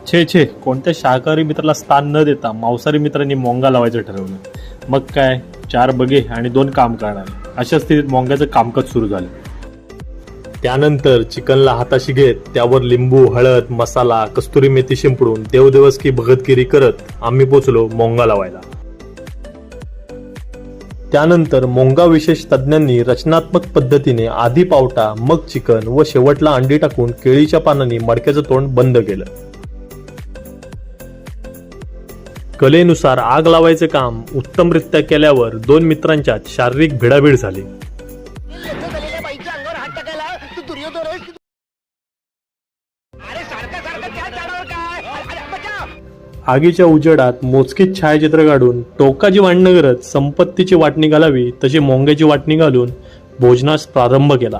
छे छे, कोणत्या शाकाहारी मित्राला स्थान न देता मांसाहारी मित्रांनी मोंगा लावायचं ठरवलं. मग काय, 4 बगे आणि 2 काम करणारे, अशा स्थितीत मोंग्याचं कामकाज सुरू झालं. त्यानंतर चिकनला हाताशी घेत त्यावर लिंबू, हळद, मसाला, कस्तुरी मेथी शिंपडून देवदेवस की भगतगिरी करत आम्ही पोचलो मोंगा लावायला. त्यानंतर मोंगा विशेष तज्ज्ञांनी रचनात्मक पद्धतीने आधी पावटा, मग चिकन व शेवटला अंडी टाकून केळीच्या पानांनी मडक्याचं तोंड बंद केलं. कलेनुसार आग लावायचे काम उत्तमरित्या केल्यावर 2 मित्रांच्यात शारीरिक भिडाभिड झाली. आगीच्या उजेडात मोजकीच छायाचित्र काढून टोकाची वाटणी करत संपत्तीची वाटणी घालावी तशी मोंग्याची वाटणी घालून भोजनास प्रारंभ केला.